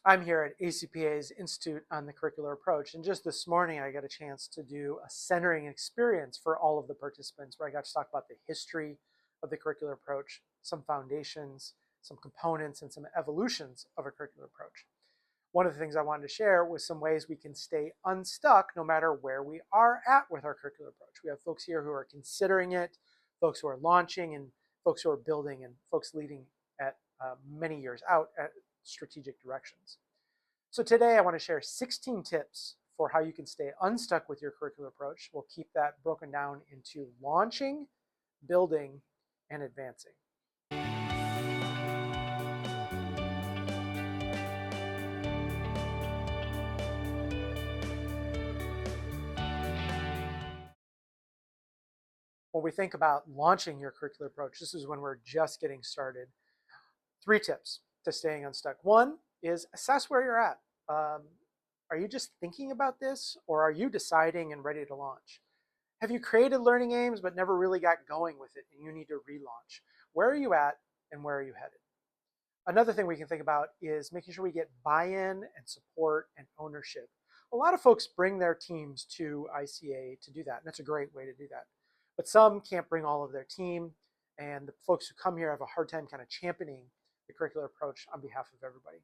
I'm here at ACPA's Institute on the Curricular Approach, and just this morning I got a chance to do a centering experience for all of the participants where I got to talk about the history of the curricular approach, some foundations, some components, and some evolutions of a curricular approach. One of the things I wanted to share was some ways we can stay unstuck no matter where we are at with our curricular approach. We have folks here who are considering it, folks who are launching, and folks who are building, and folks leading at many years out at strategic directions. So today I want to share 16 tips for how you can stay unstuck with your curricular approach. We'll keep that broken down into launching, building, and advancing. When we think about launching your curricular approach, this is when we're just getting started. 3 tips to staying unstuck. One is assess where you're at. Are you just thinking about this, or are you deciding and ready to launch? Have you created learning aims but never really got going with it and you need to relaunch? Where are you at and where are you headed? Another thing we can think about is making sure we get buy-in and support and ownership. A lot of folks bring their teams to ICA to do that, and that's a great way to do that. But some can't bring all of their team, and the folks who come here have a hard time kind of championing the curricular approach on behalf of everybody.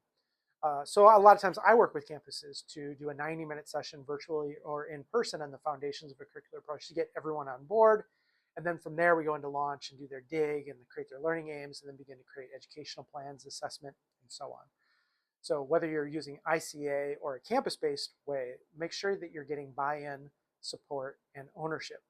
So a lot of times I work with campuses to do a 90-minute session virtually or in person on the foundations of a curricular approach to get everyone on board. And then from there, we go into launch and do their dig and create their learning aims and then begin to create educational plans, assessment, and so on. So whether you're using ICA or a campus-based way, make sure that you're getting buy-in, support, and ownership.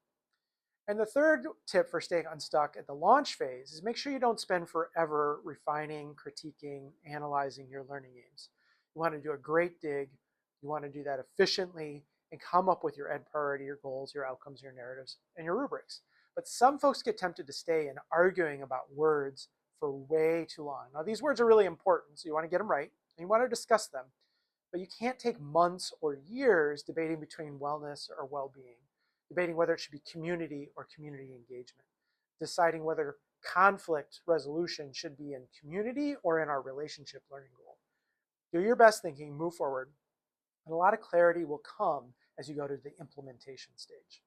And the third tip for staying unstuck at the launch phase is make sure you don't spend forever refining, critiquing, analyzing your learning aims. You want to do a great dig. You want to do that efficiently and come up with your ed priority, your goals, your outcomes, your narratives, and your rubrics. But some folks get tempted to stay in arguing about words for way too long. Now, these words are really important, so you want to get them right, and you want to discuss them. But you can't take months or years debating between wellness or well-being, debating whether it should be community or community engagement, deciding whether conflict resolution should be in community or in our relationship learning goal. Do your best thinking, move forward, and a lot of clarity will come as you go to the implementation stage.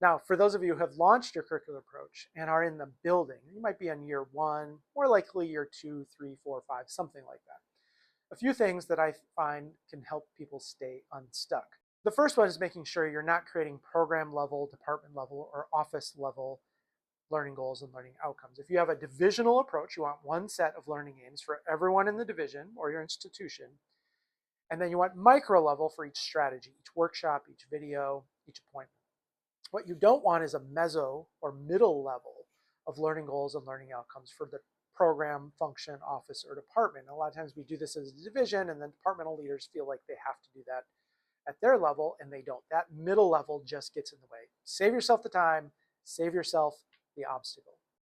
Now, for those of you who have launched your curricular approach and are in the building, you might be on year 1, more likely year 2, 3, 4, 5, something like that. A few things that I find can help people stay unstuck. The first one is making sure you're not creating program level, department level, or office level learning goals and learning outcomes. If you have a divisional approach, you want one set of learning aims for everyone in the division or your institution. And then you want micro level for each strategy, each workshop, each video, each appointment. What you don't want is a meso or middle level of learning goals and learning outcomes for the program, function, office, or department. A lot of times we do this as a division, and then departmental leaders feel like they have to do that at their level, and they don't. That middle level just gets in the way. Save yourself the time, save yourself the obstacle.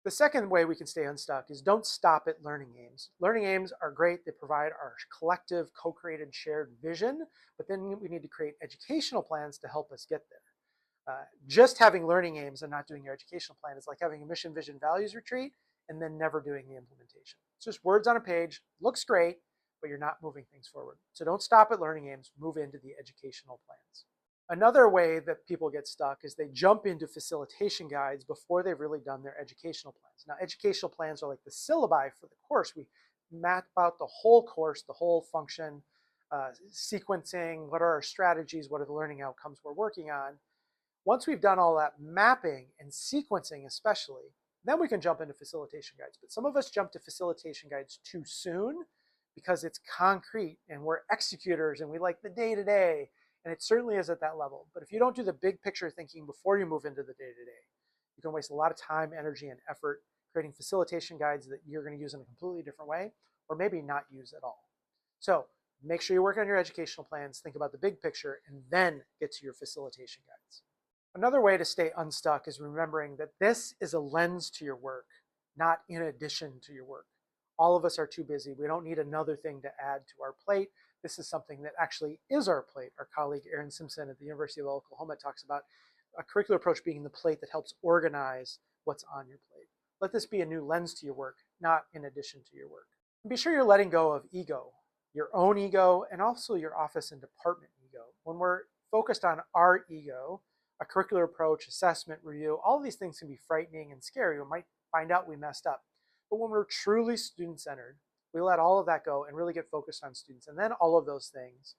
The second way we can stay unstuck is don't stop at learning aims. Learning aims are great. They provide our collective, co-created, shared vision, but then we need to create educational plans to help us get there. Just having learning aims and not doing your educational plan is like having a mission, vision, values retreat and then never doing the implementation. It's just words on a page, looks great, but you're not moving things forward. So don't stop at learning aims, move into the educational plans. Another way that people get stuck is they jump into facilitation guides before they've really done their educational plans. Now, educational plans are like the syllabi for the course. We map out the whole course, the whole function, sequencing, what are our strategies, what are the learning outcomes we're working on. Once we've done all that mapping and sequencing especially, then we can jump into facilitation guides. But some of us jump to facilitation guides too soon because it's concrete and we're executors and we like the day-to-day, and it certainly is at that level. But if you don't do the big picture thinking before you move into the day-to-day, you can waste a lot of time, energy, and effort creating facilitation guides that you're going to use in a completely different way or maybe not use at all. So make sure you work on your educational plans, think about the big picture, and then get to your facilitation guides. Another way to stay unstuck is remembering that this is a lens to your work, not in addition to your work. All of us are too busy. We don't need another thing to add to our plate. This is something that actually is our plate. Our colleague Erin Simpson at the University of Oklahoma talks about a curricular approach being the plate that helps organize what's on your plate. Let this be a new lens to your work, not in addition to your work. And be sure you're letting go of ego. your own ego, and also your office and department ego. When we're focused on our ego, a curricular approach, assessment, review, all of these things can be frightening and scary. We might find out we messed up. But when we're truly student-centered, we let all of that go and really get focused on students. And then all of those things,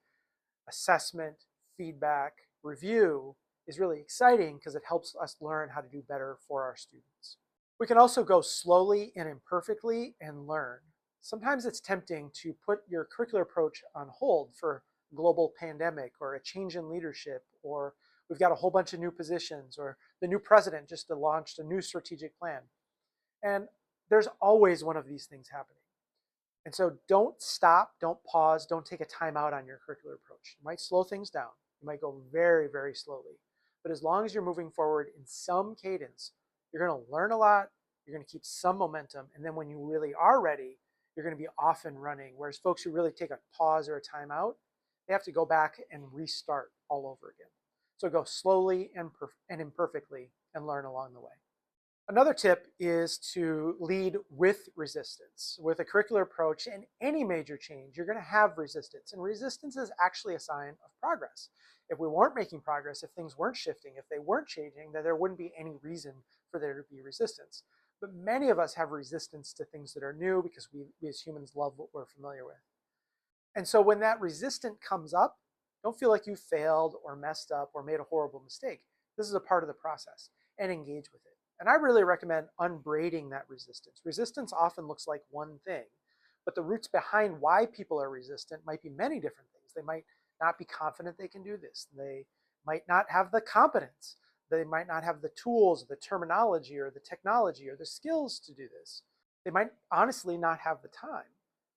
assessment, feedback, review, is really exciting because it helps us learn how to do better for our students. We can also go slowly and imperfectly and learn. Sometimes it's tempting to put your curricular approach on hold for a global pandemic or a change in leadership, or we've got a whole bunch of new positions, or the new president just launched a new strategic plan. And there's always one of these things happening. And so don't stop, don't pause, don't take a time out on your curricular approach. You might slow things down. You might go very, very slowly. But as long as you're moving forward in some cadence, you're going to learn a lot, you're going to keep some momentum, and then when you really are ready, you're going to be off and running. Whereas folks who really take a pause or a time out, they have to go back and restart all over again. So go slowly and imperfectly and learn along the way. Another tip is to lead with resistance. With a curricular approach in any major change, you're going to have resistance. And resistance is actually a sign of progress. If we weren't making progress, if things weren't shifting, if they weren't changing, then there wouldn't be any reason for there to be resistance. But many of us have resistance to things that are new because we as humans love what we're familiar with. And so when that resistance comes up, don't feel like you failed or messed up or made a horrible mistake. This is a part of the process, and engage with it. And I really recommend unbraiding that resistance. Resistance often looks like one thing, but the roots behind why people are resistant might be many different things. They might not be confident they can do this. They might not have the competence. They might not have the tools, the terminology, or the technology, or the skills to do this. They might honestly not have the time.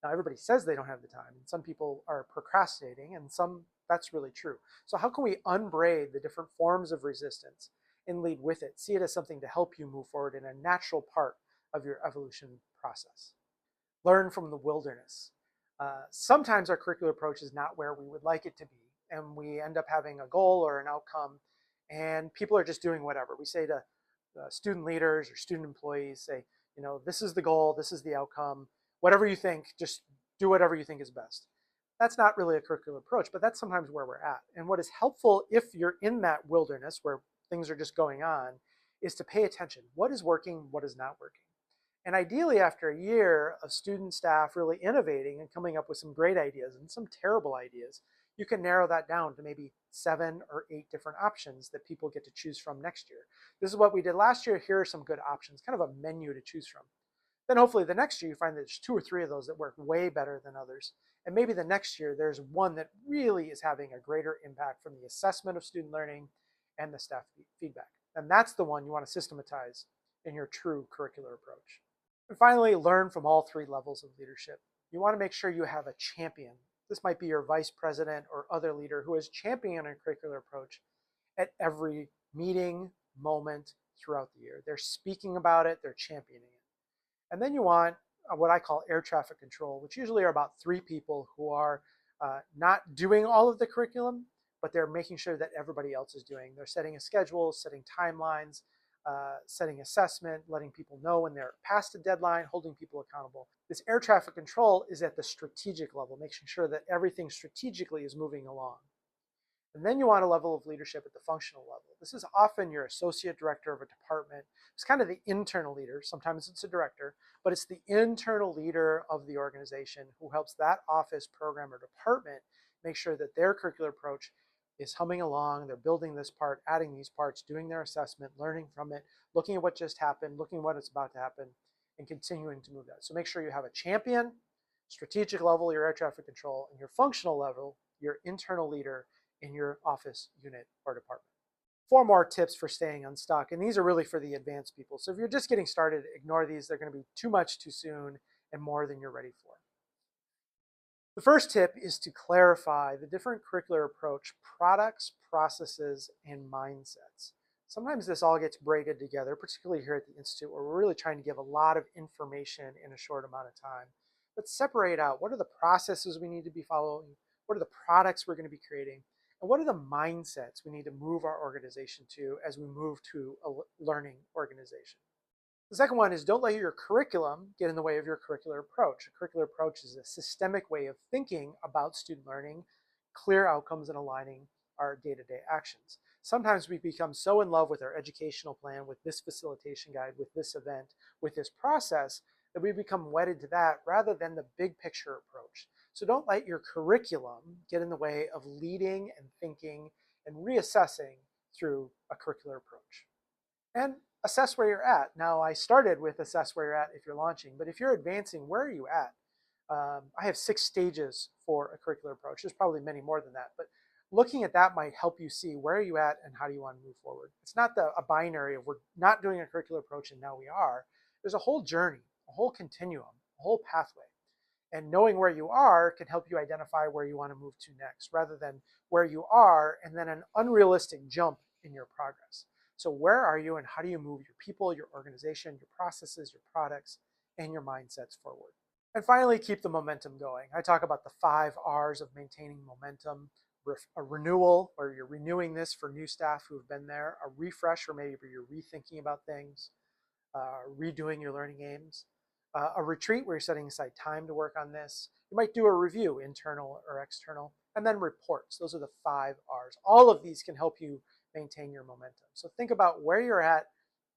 Now, everybody says they don't have the time, and some people are procrastinating, and some that's really true. So how can we unbraid the different forms of resistance and lead with it? See it as something to help you move forward in a natural part of your evolution process. Learn from the wilderness. Sometimes our curricular approach is not where we would like it to be, and we end up having a goal or an outcome, and people are just doing whatever. We say to student leaders or student employees, say, this is the goal, this is the outcome, whatever you think, just do whatever you think is best. That's not really a curricular approach, but that's sometimes where we're at. And what is helpful if you're in that wilderness where things are just going on is to pay attention. What is working? What is not working? And ideally, after a year of student staff really innovating and coming up with some great ideas and some terrible ideas, you can narrow that down to maybe 7 or 8 different options that people get to choose from next year. This is what we did last year. Here are some good options, kind of a menu to choose from. Then hopefully the next year you find that there's 2 or 3 of those that work way better than others. And maybe the next year there's one that really is having a greater impact from the assessment of student learning and the staff feedback. And that's the one you want to systematize in your true curricular approach. And finally, learn from all 3 levels of leadership. You want to make sure you have a champion. This might be your vice president or other leader who is championing a curricular approach at every meeting, moment throughout the year. They're speaking about it, they're championing it. And then you want what I call air traffic control, which usually are about 3 people who are not doing all of the curriculum, but they're making sure that everybody else is doing. They're setting a schedule, setting timelines, setting assessment, letting people know when they're past a deadline, holding people accountable. This air traffic control is at the strategic level, making sure that everything strategically is moving along. And then you want a level of leadership at the functional level. This is often your associate director of a department. It's kind of the internal leader. Sometimes it's a director, but it's the internal leader of the organization who helps that office, program, or department make sure that their curricular approach is humming along. They're building this part, adding these parts, doing their assessment, learning from it, looking at what just happened, looking at what is about to happen, and continuing to move that. So make sure you have a champion, strategic level, your air traffic control, and your functional level, your internal leader in your office, unit, or department. 4 more tips for staying unstuck, and these are really for the advanced people. So if you're just getting started, ignore these. They're going to be too much too soon and more than you're ready for. The first tip is to clarify the different curricular approach products, processes, and mindsets. Sometimes this all gets braided together, particularly here at the Institute, where we're really trying to give a lot of information in a short amount of time. But separate out what are the processes we need to be following, what are the products we're going to be creating, and what are the mindsets we need to move our organization to as we move to a learning organization. The second one is don't let your curriculum get in the way of your curricular approach. A curricular approach is a systemic way of thinking about student learning, clear outcomes, and aligning our day-to-day actions. Sometimes we become so in love with our educational plan, with this facilitation guide, with this event, with this process, that we become wedded to that rather than the big picture approach. So don't let your curriculum get in the way of leading and thinking and reassessing through a curricular approach. And assess where you're at. Now, I started with assess where you're at if you're launching, but if you're advancing, where are you at? I have 6 stages for a curricular approach. There's probably many more than that, but looking at that might help you see where are you at and how do you want to move forward. It's not a binary of we're not doing a curricular approach and now we are. There's a whole journey, a whole continuum, a whole pathway. And knowing where you are can help you identify where you want to move to next, rather than where you are and then an unrealistic jump in your progress. So where are you and how do you move your people, your organization, your processes, your products, and your mindsets forward? And finally, keep the momentum going. I talk about the 5 R's of maintaining momentum. A renewal, where you're renewing this for new staff who have been there. A refresh, or maybe you're rethinking about things. Redoing your learning aims. A retreat where you're setting aside time to work on this. You might do a review, internal or external, and then reports. Those are the 5 R's. All of these can help you maintain your momentum. So think about where you're at,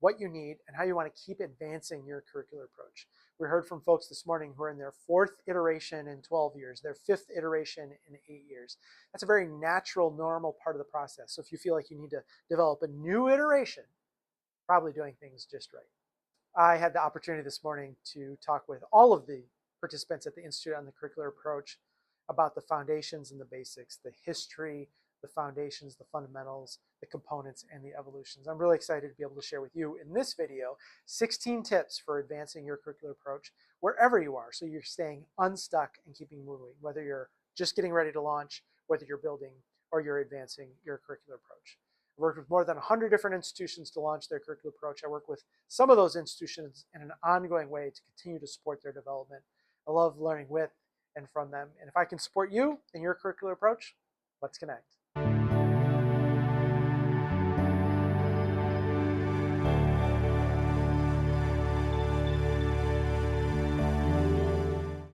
what you need, and how you want to keep advancing your curricular approach. We heard from folks this morning who are in their 4th iteration in 12 years, their 5th iteration in 8 years. That's a very natural, normal part of the process. So if you feel like you need to develop a new iteration, probably doing things just right. I had the opportunity this morning to talk with all of the participants at the Institute on the Curricular Approach about the foundations and the basics, the history, the foundations, the fundamentals, the components, and the evolutions. I'm really excited to be able to share with you in this video 16 tips for advancing your curricular approach wherever you are, so you're staying unstuck and keeping moving, whether you're just getting ready to launch, whether you're building, or you're advancing your curricular approach. I've worked with more than 100 different institutions to launch their curricular approach. I work with some of those institutions in an ongoing way to continue to support their development. I love learning with and from them. And if I can support you in your curricular approach, let's connect.